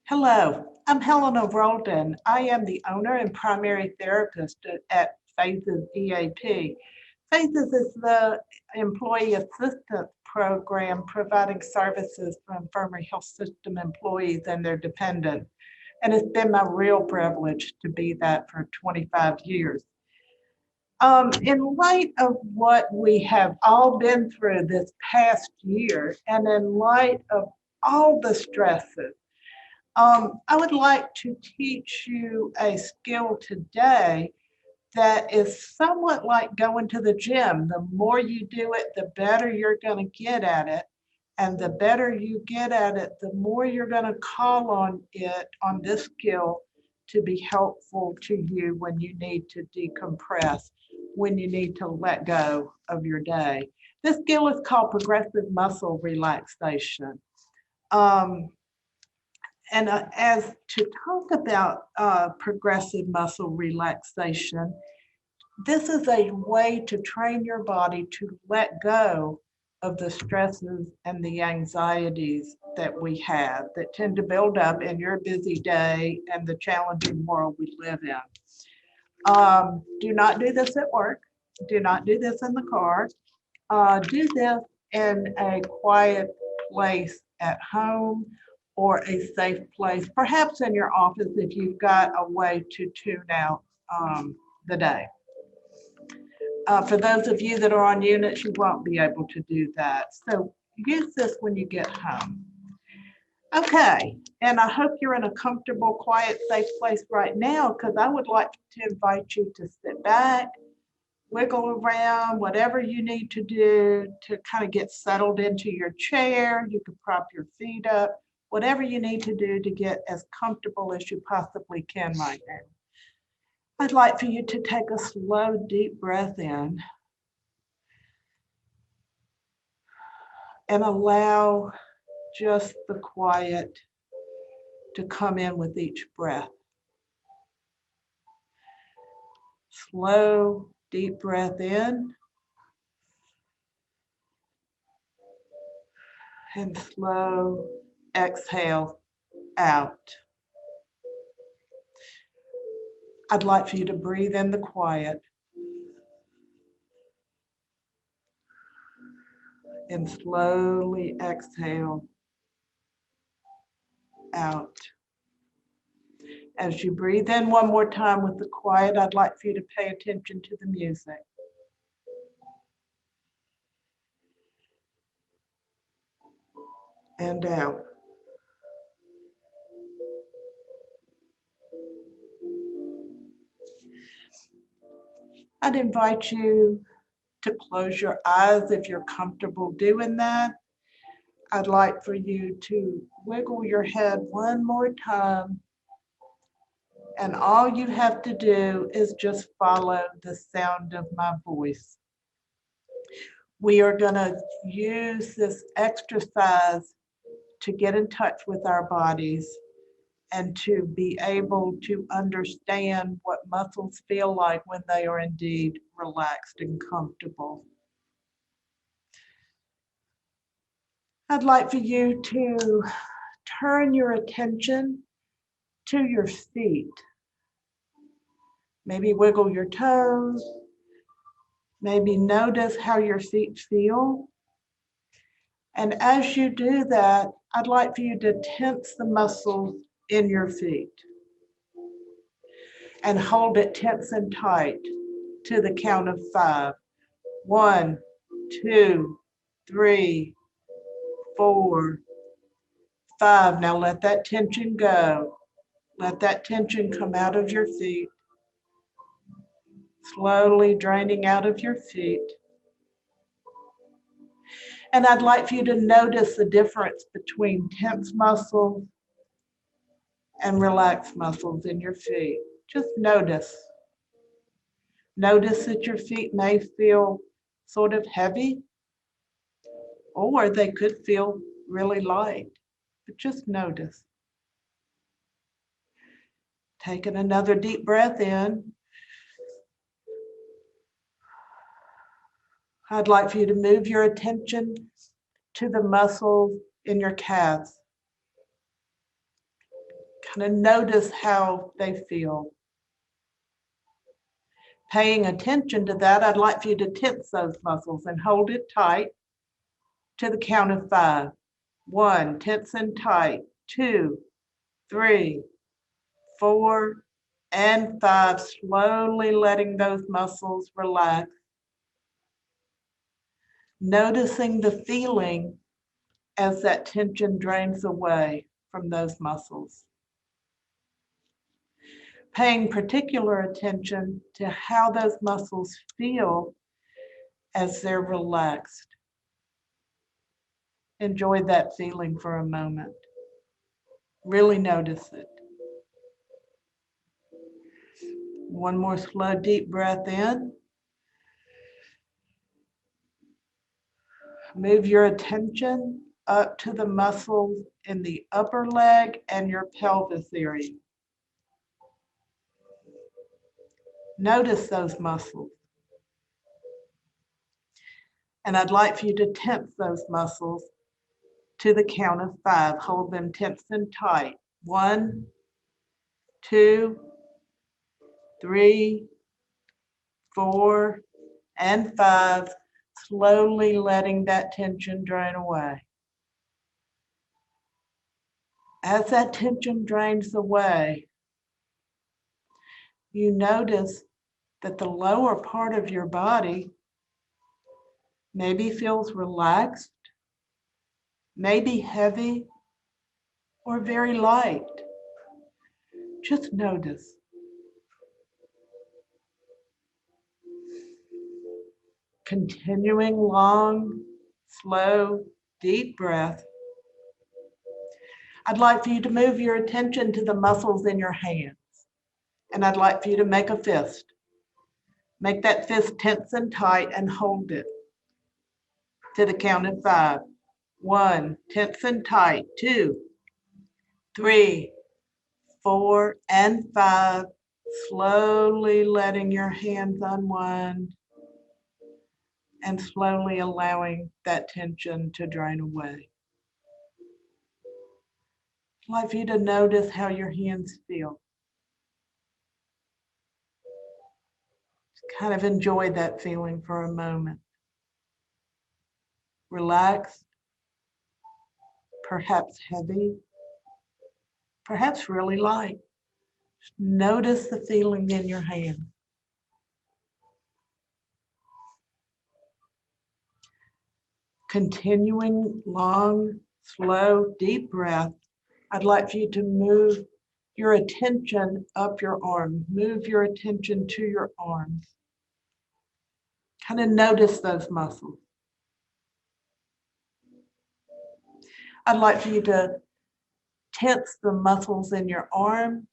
Hello, I'm Helena Roldan. I am the owner and primary therapist at Phases EAP. Phases is the employee assistance program providing services for infirmary health system employees and their dependents. And it's been my real privilege to be that for 25 years. In light of what we have all been through this past year, and in light of all the stresses, I would like to teach you a skill today that is somewhat like going to the gym. The more you do it, the better you're going to get at it. And the better you get at it, the more you're going to call on it, on this skill, to be helpful to you when you need to decompress, when you need to let go of your day. This skill is called progressive muscle relaxation. Um, and as to talk about progressive muscle relaxation, this is a way to train your body to let go of the stresses and the anxieties that we have that tend to build up in your busy day and the challenging world we live in. Do not do this at work. Do not do this in the car. Do this in a quiet place at home or a safe place, perhaps in your office if you've got a way to tune out the day. For those of you that are on units, you won't be able to do that. So use this when you get home. Okay, and I hope you're in a comfortable, quiet, safe place right now because I would like to invite you to sit back, wiggle around, whatever you need to do to kind of get settled into your chair. You can prop your feet up, whatever you need to do to get as comfortable as you possibly can right now. I'd like for you to take a slow, deep breath in and allow just the quiet to come in with each breath. Slow, deep breath in and slow exhale out. I'd like for you to breathe in the quiet and slowly exhale out. As you breathe in one more time with the quiet, I'd like for you to pay attention to the music. And out. I'd invite you to close your eyes if you're comfortable doing that. I'd like for you to wiggle your head one more time. And all you have to do is just follow the sound of my voice. We are going to use this exercise to get in touch with our bodies and to be able to understand what muscles feel like when they are indeed relaxed and comfortable. I'd like for you to turn your attention to your feet. Maybe wiggle your toes. Maybe notice how your feet feel. And as you do that, I'd like for you to tense the muscles in your feet and hold it tense and tight to the count of 5. 1, 2, 3, 4, 5. Now let that tension go. Let that tension come out of your feet, slowly draining out of your feet. And I'd like for you to notice the difference between tense muscles and relaxed muscles in your feet. Just notice. Notice that your feet may feel sort of heavy, or they could feel really light, but just notice. Taking another deep breath in. I'd like for you to move your attention to the muscles in your calves. Kind of notice how they feel. Paying attention to that, I'd like for you to tense those muscles and hold it tight to the count of 5. 1, tense and tight. 2, 3, 4, and 5. Slowly letting those muscles relax. Noticing the feeling as that tension drains away from those muscles. Paying particular attention to how those muscles feel as they're relaxed. Enjoy that feeling for a moment. Really notice it. One more slow, deep breath in. Move your attention up to the muscles in the upper leg and your pelvis area. Notice those muscles. And I'd like for you to tense those muscles to the count of 5. Hold them tense and tight. 1, 2, 3, 4, and 5. Slowly letting that tension drain away. As that tension drains away, you notice that the lower part of your body maybe feels relaxed, maybe heavy, or very light. Just notice. Continuing long, slow, deep breath. I'd like for you to move your attention to the muscles in your hands. And I'd like for you to make a fist. Make that fist tense and tight and hold it to the count of 5. 1, tense and tight. 2, 3, 4, and 5. Slowly letting your hands unwind and slowly allowing that tension to drain away. I'd like for you to notice how your hands feel. Just kind of enjoy that feeling for a moment. Relaxed, perhaps heavy, perhaps really light. Just notice the feeling in your hand. Continuing long, slow, deep breath, I'd like for you to move your attention up your arm. Move your attention to your arms. Kind of notice those muscles. I'd like for you to tense the muscles in your arm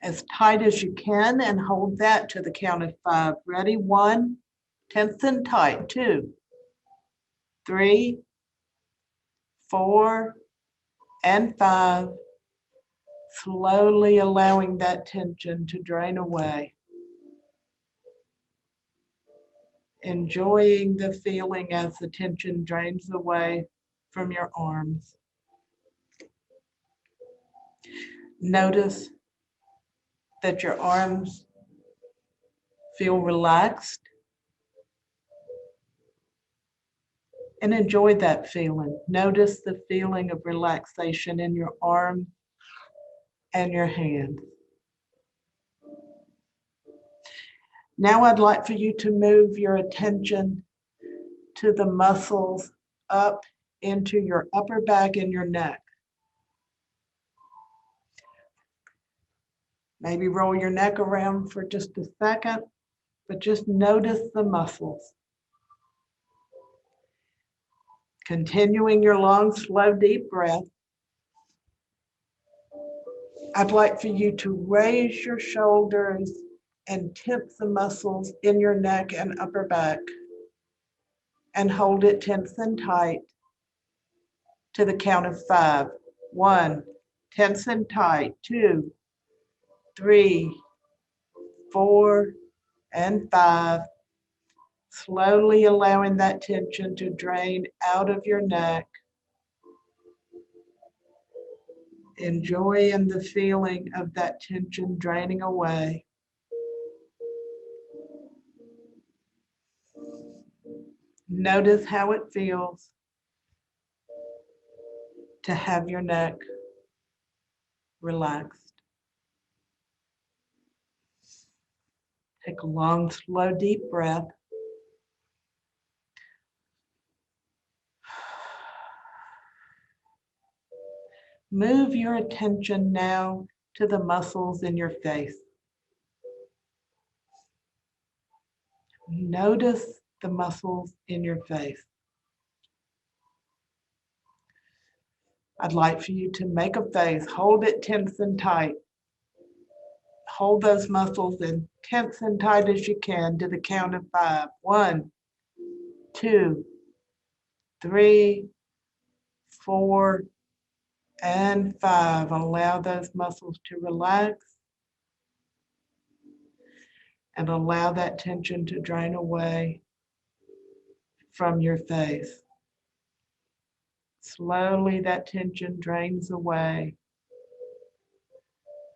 as tight as you can and hold that to the count of 5. Ready? 1, tense and tight. 2, 3, 4, and 5. Slowly allowing that tension to drain away. Enjoying the feeling as the tension drains away from your arms. Notice that your arms feel relaxed and enjoy that feeling. Notice the feeling of relaxation in your arm and your hand. Now I'd like for you to move your attention to the muscles up into your upper back and your neck. Maybe roll your neck around for just a second, but just notice the muscles. Continuing your long, slow, deep breath, I'd like for you to raise your shoulders and tense the muscles in your neck and upper back and hold it tense and tight to the count of 5. 1, tense and tight. 2, 3, 4, and 5. Slowly allowing that tension to drain out of your neck. enjoying the feeling of that tension draining away. Notice how it feels to have your neck relaxed. Take a long, slow, deep breath. Move your attention now to the muscles in your face. Notice the muscles in your face. I'd like for you to make a face, hold it tense and tight. Hold those muscles as tense and tight as you can to the count of 5. 1, 2, 3, 4, and 5. Allow those muscles to relax and allow that tension to drain away from your face. Slowly that tension drains away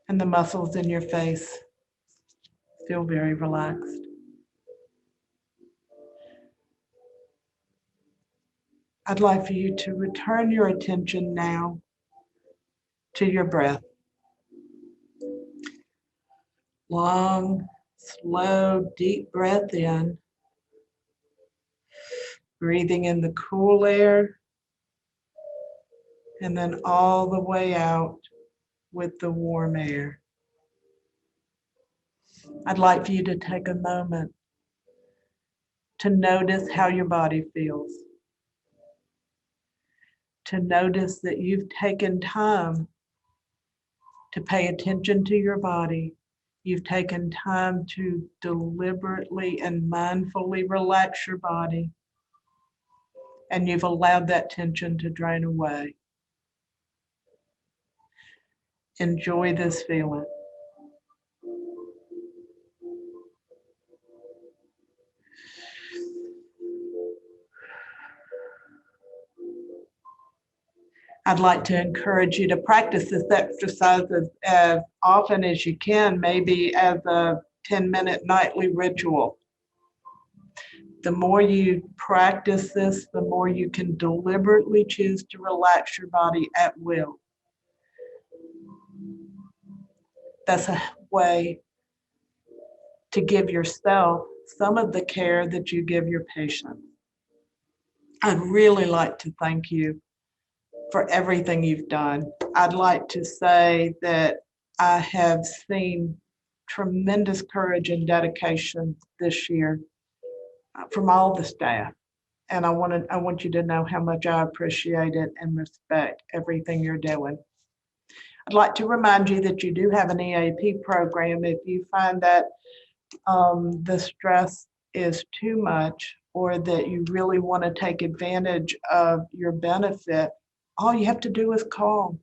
and the muscles in your face feel very relaxed. I'd like for you to return your attention now to your breath. Long, slow, deep breath in, breathing in the cool air, and then all the way out with the warm air. I'd like for you to take a moment to notice how your body feels, to notice that you've taken time to pay attention to your body. You've taken time to deliberately and mindfully relax your body, and you've allowed that tension to drain away. Enjoy this feeling. I'd like to encourage you to practice this exercise as often as you can, maybe as a 10-minute nightly ritual. The more you practice this, the more you can deliberately choose to relax your body at will. That's a way to give yourself some of the care that you give your patients. I'd really like to thank you for everything you've done. I'd like to say that I have seen tremendous courage and dedication this year from all the staff. And I want you to know how much I appreciate it and respect everything you're doing. I'd like to remind you that you do have an EAP program. If you find that the stress is too much or that you really want to take advantage of your benefit, all you have to do is call.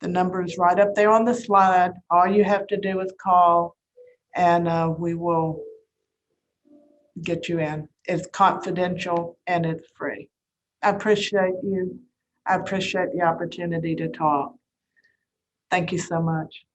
The number is right up there on the slide. All you have to do is call and we will get you in. It's confidential and it's free. I appreciate you. I appreciate the opportunity to talk. Thank you so much.